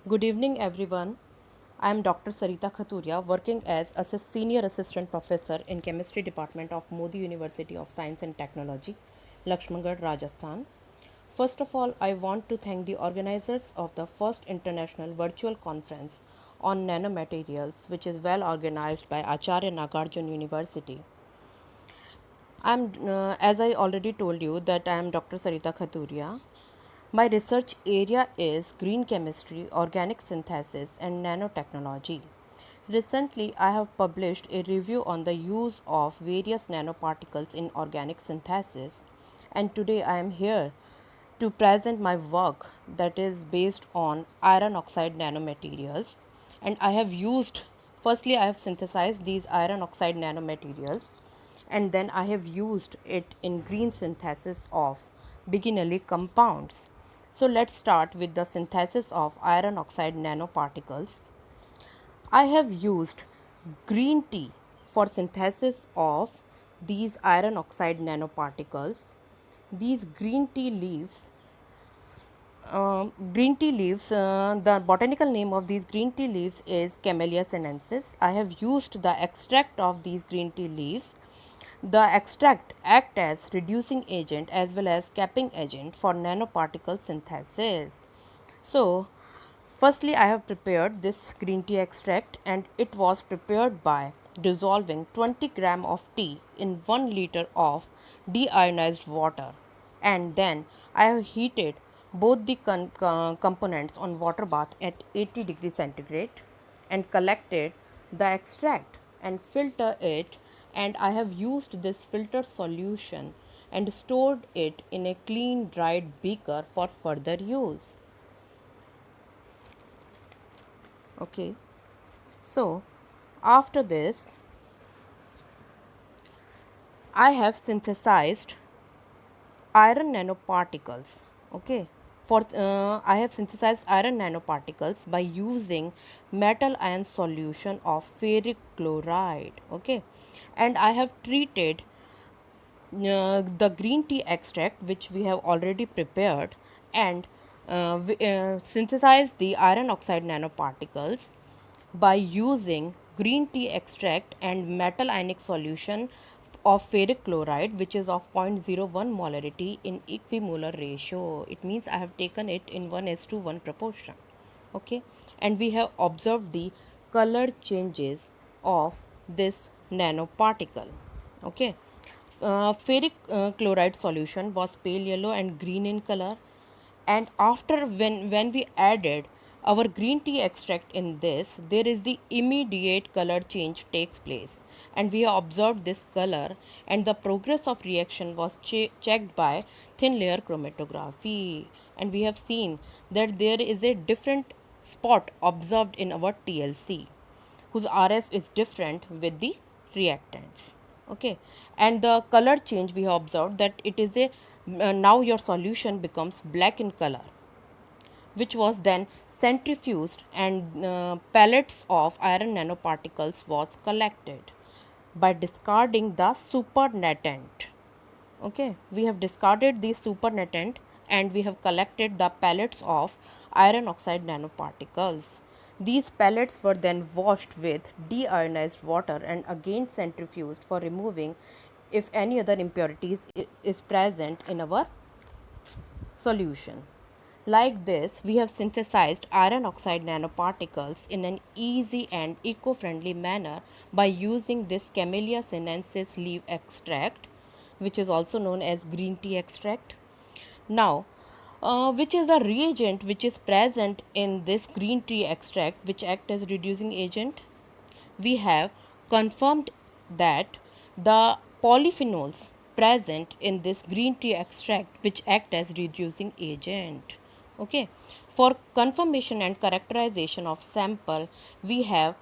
Good evening, everyone. I am Dr. Sarita Khaturia, working as Senior Assistant Professor in Chemistry Department of Modi University of Science and Technology, Lakshmangarh, Rajasthan. First of all, I want to thank the organizers of the first international virtual conference on nanomaterials, which is well organized by Acharya Nagarjuna University. As I already told you, that I am Dr. Sarita Khaturia. My research area is green chemistry, organic synthesis, and nanotechnology. Recently, I have published a review on the use of various nanoparticles in organic synthesis, and today I am here to present my work that is based on iron oxide nanomaterials. And I have used, firstly, I have synthesized these iron oxide nanomaterials, and then I have used it in green synthesis of beginnerly compounds. So let's start with the synthesis of iron oxide nanoparticles. I have used green tea for synthesis of these iron oxide nanoparticles. These the botanical name of these green tea leaves is Camellia sinensis. I have used the extract of these green tea leaves. The extract act as reducing agent as well as capping agent for nanoparticle synthesis. So, firstly, I have prepared this green tea extract, and it was prepared by dissolving 20 gram of tea in 1 liter of deionized water, and then I have heated both the components on water bath at 80 degrees centigrade and collected the extract and filter it, and I have used this filter solution and stored it in a clean dried beaker for further use. Okay, so after this I have synthesized iron nanoparticles. Okay, for I have synthesized iron nanoparticles by using metal ion solution of ferric chloride. Okay, and I have treated the green tea extract which we have already prepared, and synthesize the iron oxide nanoparticles by using green tea extract and metal ionic solution of ferric chloride, which is of 0.01 molarity in equimolar ratio. It means I have taken it in 1:1 proportion. Okay, and we have observed the color changes of this nanoparticle. Okay, ferric chloride solution was pale yellow and green in color, and after when we added our green tea extract in this, there is the immediate color change takes place, and we have observed this color, and the progress of reaction was checked by thin layer chromatography, and we have seen that there is a different spot observed in our TLC whose RF is different with the reactants. Okay, and the color change we have observed that it is a now your solution becomes black in color, which was then centrifuged, and pellets of iron nanoparticles was collected by discarding the supernatant. Okay, we have discarded the supernatant, and we have collected the pellets of iron oxide nanoparticles. These pellets were then washed with deionized water and again centrifuged for removing if any other impurities is present in our solution. Like this, we have synthesized iron oxide nanoparticles in an easy and eco-friendly manner by using this Camellia sinensis leaf extract, which is also known as green tea extract. Now, which is the reagent which is present in this green tea extract which act as reducing agent? We have confirmed that the polyphenols present in this green tea extract which act as reducing agent. Okay, for confirmation and characterization of sample, we have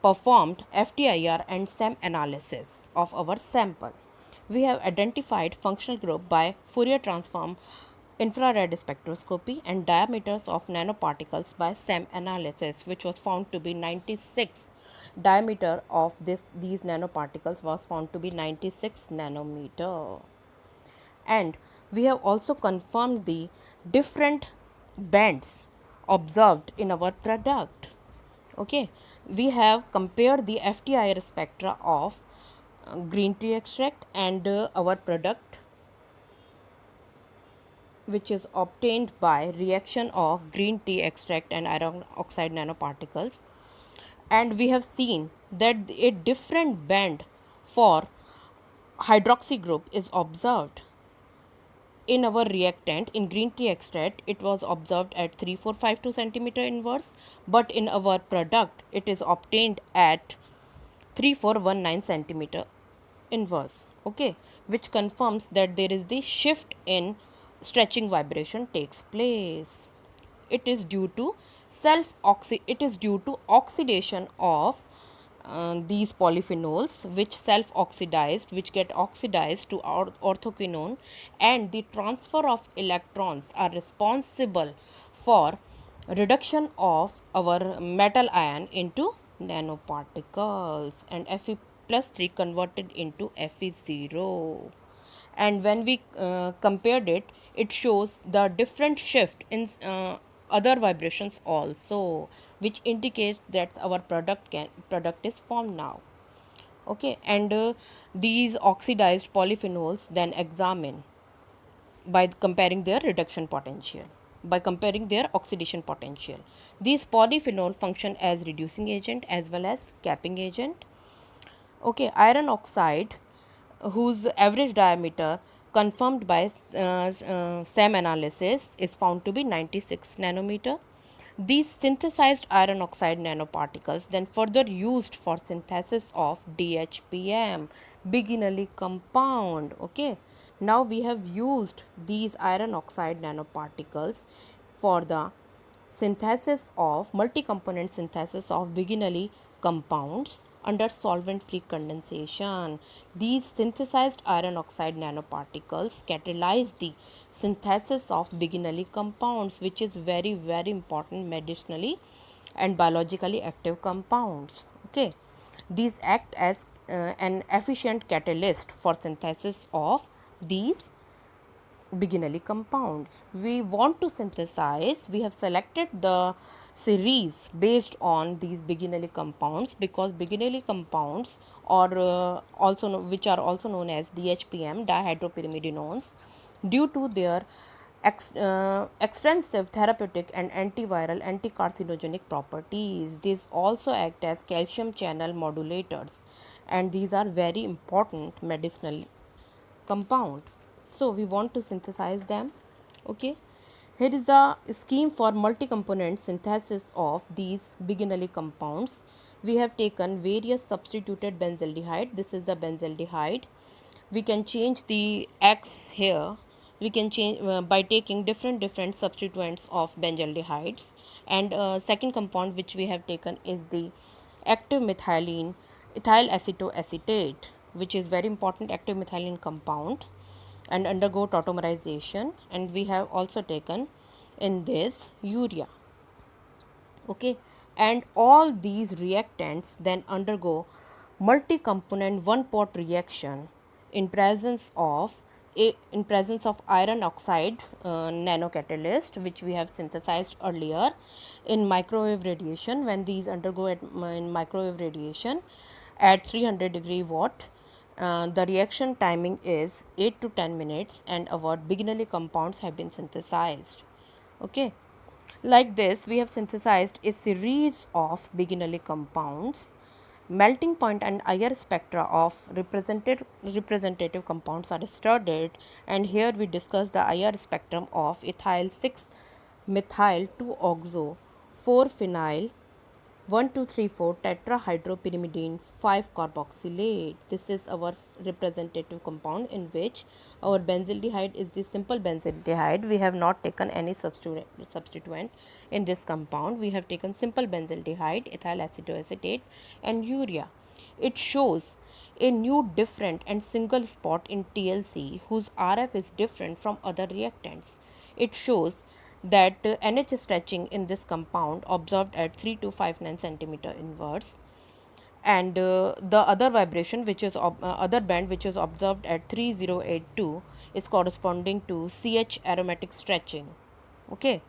performed FTIR and SEM analysis of our sample. We have identified functional group by Fourier transform, infrared spectroscopy, and diameters of nanoparticles by SEM analysis, which was found to be 96. Diameter of these nanoparticles was found to be 96 nanometer, and we have also confirmed the different bands observed in our product. Okay, we have compared the FTIR spectra of green tea extract and our product, which is obtained by reaction of green tea extract and iron oxide nanoparticles. And we have seen that a different band for hydroxy group is observed in our reactant. In green tea extract it was observed at 3452 centimeter inverse, but in our product it is obtained at 3419 centimeter inverse. Okay, which confirms that there is the shift in stretching vibration takes place. It is due to it is due to oxidation of these polyphenols, which self oxidized, which get oxidized to orthoquinone, and the transfer of electrons are responsible for reduction of our metal ion into nanoparticles, and Fe plus 3 converted into Fe0. And when we compared it, it shows the different shift in other vibrations also, which indicates that our product is formed now. Okay, and these oxidized polyphenols then examine by comparing their reduction potential, by comparing their oxidation potential. These polyphenol function as reducing agent as well as capping agent. Okay, iron oxide, whose average diameter confirmed by SEM analysis is found to be 96 nanometer. These synthesized iron oxide nanoparticles then further used for synthesis of DHPM, Biginelli compound. Okay, now we have used these iron oxide nanoparticles for the synthesis of multi-component synthesis of Biginelli compounds under solvent-free condensation. These synthesized iron oxide nanoparticles catalyze the synthesis of Biginelli compounds, which is very important medicinally and biologically active compounds. Okay, these act as an efficient catalyst for synthesis of these Biginelli compounds. We want to synthesize, we have selected the series based on these Biginelli compounds because Biginelli compounds, or which are also known as DHPM, dihydropyrimidinones, due to their extensive therapeutic and antiviral, anticarcinogenic properties. These also act as calcium channel modulators, and these are very important medicinal compound. So we want to synthesize them. Okay, here is a scheme for multi-component synthesis of these Biginelli compounds. We have taken various substituted benzaldehyde. This is the benzaldehyde. We can change the X here. We can change by taking different substituents of benzaldehydes. And second compound which we have taken is the active methylene ethyl acetoacetate, which is very important active methylene compound, and undergo tautomerization. And we have also taken in this urea. Okay, and all these reactants then undergo multi-component one-pot reaction in presence of iron oxide nanocatalyst, which we have synthesized earlier in microwave radiation. When these undergo in microwave radiation at 300 watt, the reaction timing is 8 to 10 minutes, and our Biginelli compounds have been synthesized. Okay, like this, we have synthesized a series of Biginelli compounds. Melting point and IR spectra of representative compounds are studied, and here we discuss the IR spectrum of ethyl 6 methyl 2 oxo 4 phenyl 1234 tetrahydropyrimidine 5 carboxylate. This is our representative compound, in which our benzaldehyde is the simple benzaldehyde. We have not taken any substituent in this compound. We have taken simple benzaldehyde, ethyl acetoacetate, and urea. It shows a new different and single spot in TLC whose RF is different from other reactants. It shows that NH stretching in this compound observed at 3259 centimeter inverse, and the other vibration, which is other band, which is observed at 3082, is corresponding to CH aromatic stretching. Okay,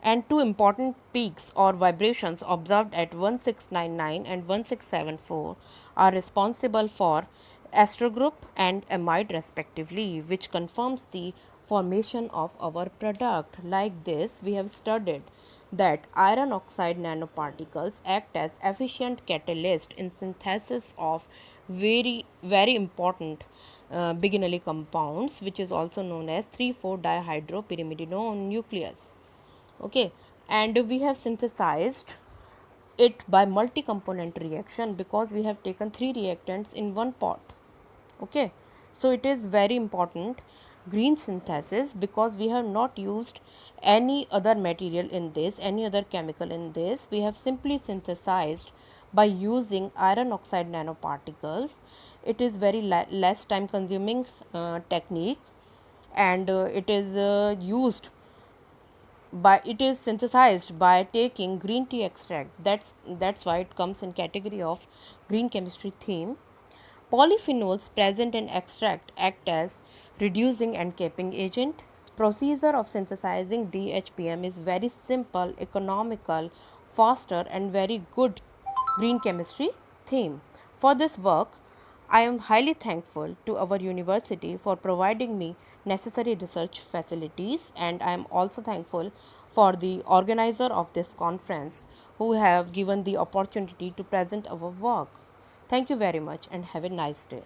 and two important peaks or vibrations observed at 1699 and 1674 are responsible for astrogroup and amide respectively, which confirms the formation of our product. Like this, we have studied that iron oxide nanoparticles act as efficient catalyst in synthesis of very important Bigelow compounds, which is also known as 3,4 dihydropyrimidinonuclease. Okay, and we have synthesized it by multi-component reaction because we have taken three reactants in one pot. Okay, so it is very important green synthesis because we have not used any other material in this, any other chemical in this. We have simply synthesized by using iron oxide nanoparticles. It is very less time consuming technique, and it is used by, it is synthesized by taking green tea extract. That's why it comes in category of green chemistry theme. Polyphenols present in extract act as reducing and capping agent. Procedure of synthesizing DHPM is very simple, economical, faster, and very good green chemistry theme. For this work, I am highly thankful to our university for providing me necessary research facilities, and I am also thankful for the organizer of this conference who have given the opportunity to present our work. Thank you very much and have a nice day.